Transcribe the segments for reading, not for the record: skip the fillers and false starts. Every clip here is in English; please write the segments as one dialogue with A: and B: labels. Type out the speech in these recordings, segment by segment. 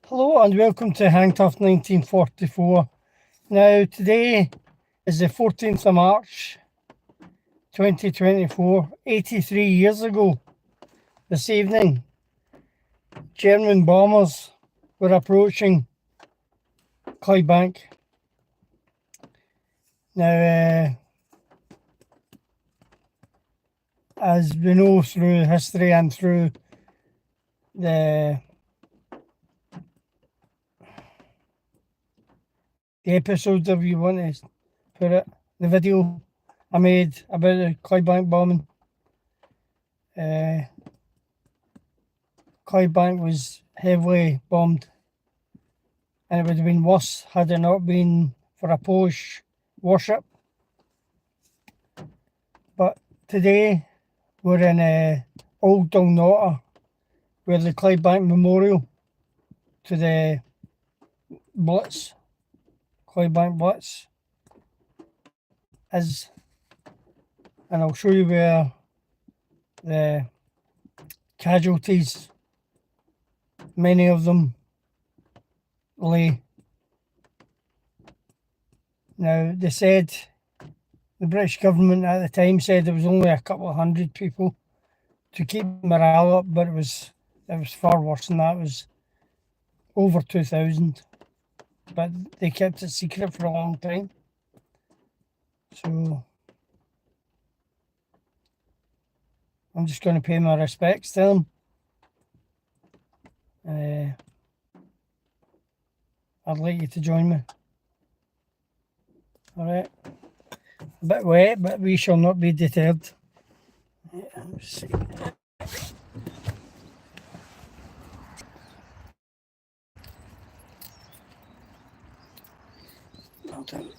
A: Hello and welcome to Hangtough1944. Now today is the 14th of March 2024, 83 years ago. This evening, German bombers were approaching Clydebank. Now, as we know through history and through the episodes, if you want to put it, the video I made about the Clydebank bombing. Clydebank was heavily bombed, and it would have been worse had it not been for a Polish warship. But today we're in Old Dalmuir, where the Clydebank Memorial to the Blitz, Clydebank Blitz, is, and I'll show you where the casualties, many of them, lay. Now, they said, the British government at the time said there was only a couple of hundred people to keep morale up, but it was far worse than that. It was over 2,000, but they kept it secret for a long time. So I'm just going to pay my respects to them. I'd like you to join me. Alright. A bit wet, but we shall not be deterred. Let's see. Well done.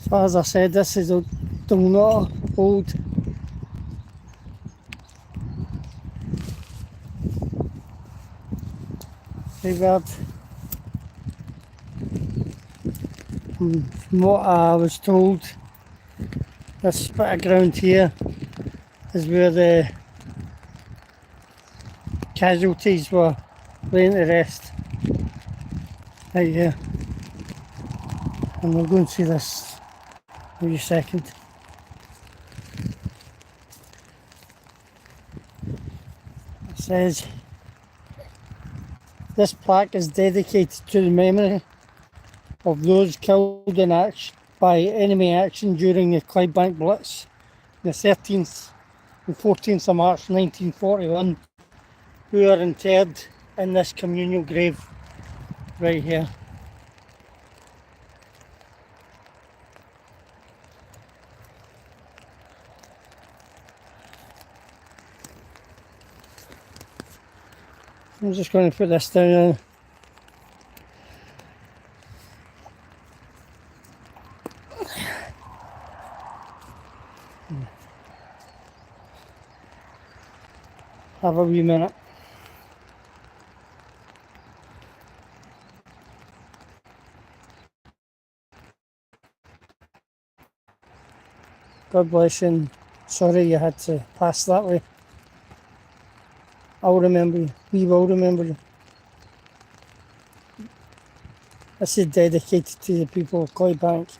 A: So as I said, this is a Dalmuir old shipyard. From what I was told, this bit of ground here is where the casualties were laying to rest. Right here. And we'll go and see this in a second. It says, this plaque is dedicated to the memory of those killed in action by enemy action during the Clydebank Blitz, the 13th and 14th of March 1941, who are interred in this communal grave right here. I'm just going to put this down. Have a wee minute. God bless you. Sorry you had to pass that way. I'll remember you. We will remember you. This is dedicated to the people of Clydebank.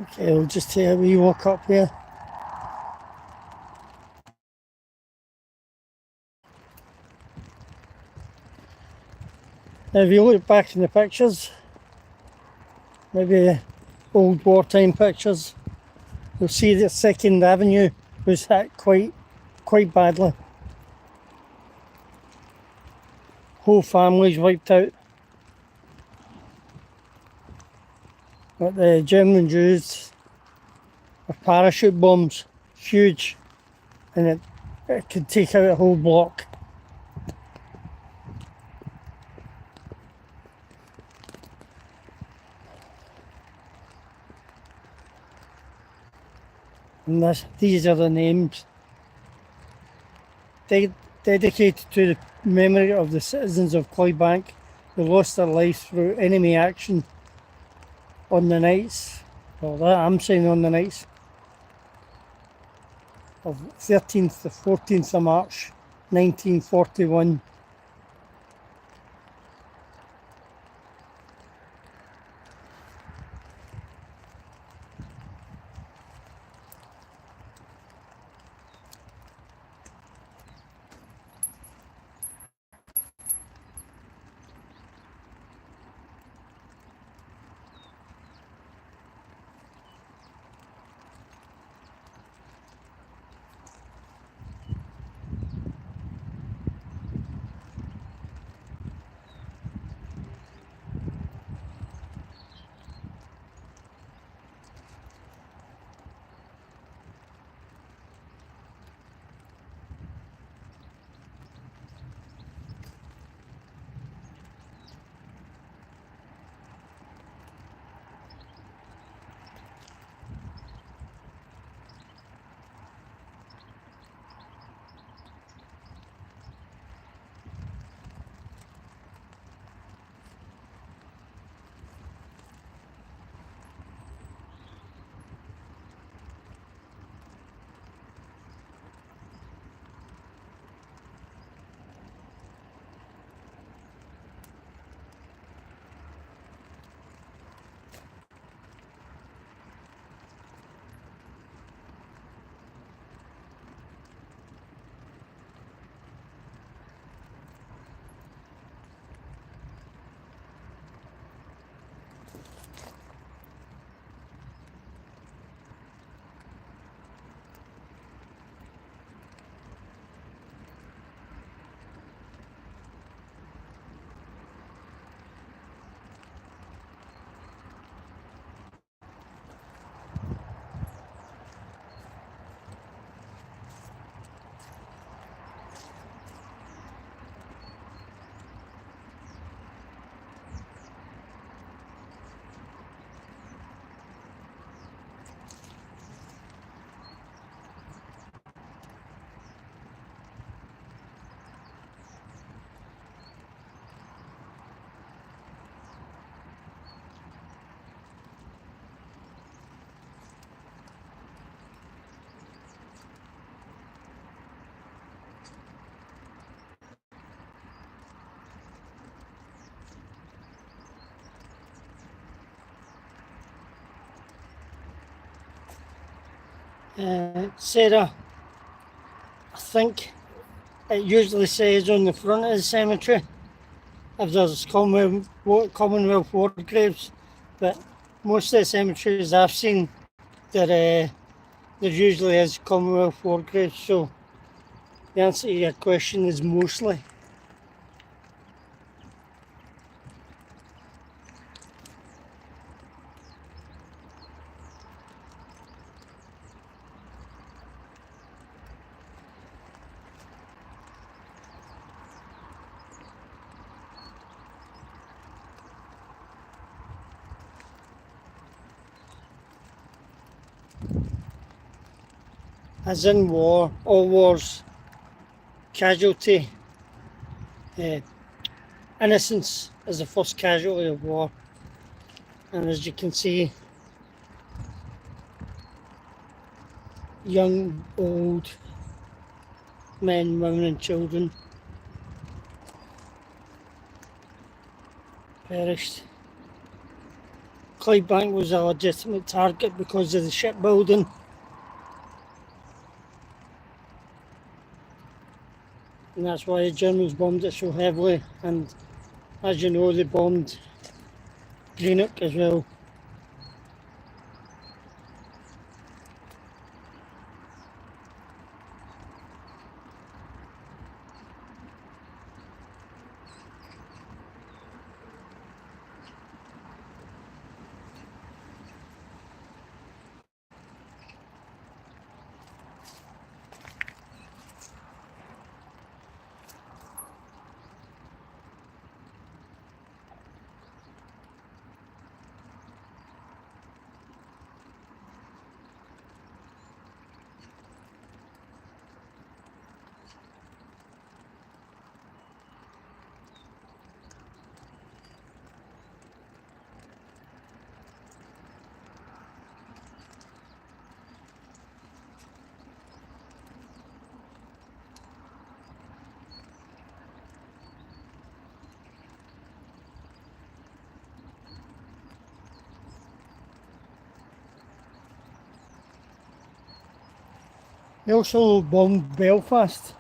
A: Okay, we'll just take a wee walk up here. Now if you look back in the pictures, maybe old wartime pictures, you'll see that 2nd Avenue was hit quite badly. Whole families wiped out. But the Germans used parachute bombs, huge, and it could take out a whole block. And these are the names dedicated to the memory of the citizens of Clydebank who lost their lives through enemy action on the nights, well I'm saying on the nights of 13th to 14th of March 1941. Sarah, I think it usually says on the front of the cemetery if there's Commonwealth war graves, but most of the cemeteries I've seen there usually is Commonwealth war graves, so the answer to your question is mostly. As in war, all wars, casualty, innocence is the first casualty of war. And as you can see, young, old, men, women and children perished. Clydebank was a legitimate target because of the shipbuilding. And that's why the Germans bombed it so heavily. And as you know, they bombed Greenock as well. They also bombed Belfast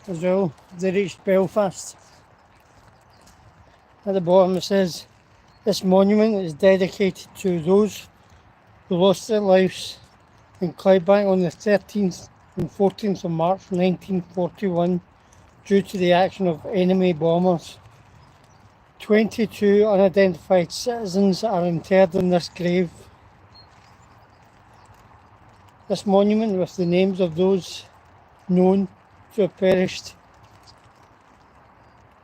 A: as well. They reached Belfast. At the bottom it says, "This monument is dedicated to those who lost their lives in Clydebank on the 13th and 14th of March 1941 due to the action of enemy bombers. 22 unidentified citizens are interred in this grave. This monument with the names of those known to have perished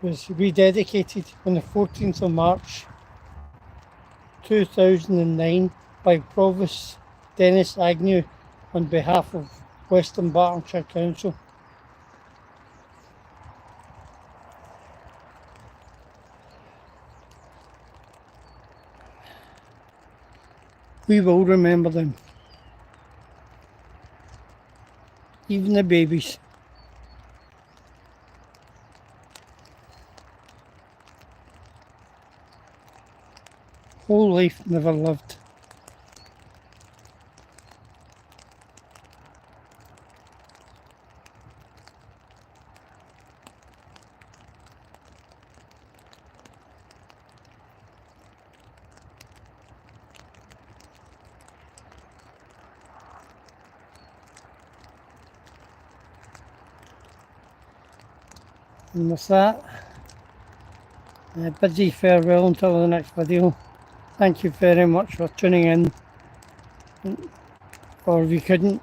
A: was rededicated on the 14th of March 2009 by Provost Dennis Agnew on behalf of Western Bartonshire Council." We will remember them. Even the babies. Whole life never lived. And with that, bid you farewell until the next video. Thank you very much for tuning in. Or if you couldn't,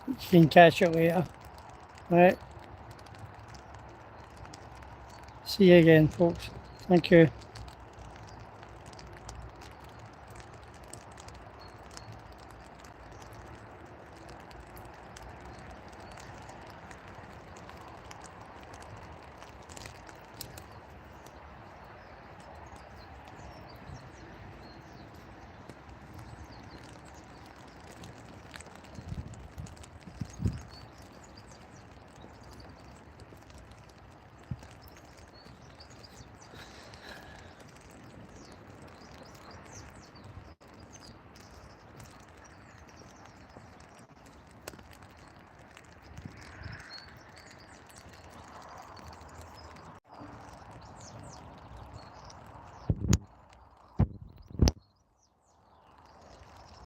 A: you can catch it later. Right. See you again, folks. Thank you.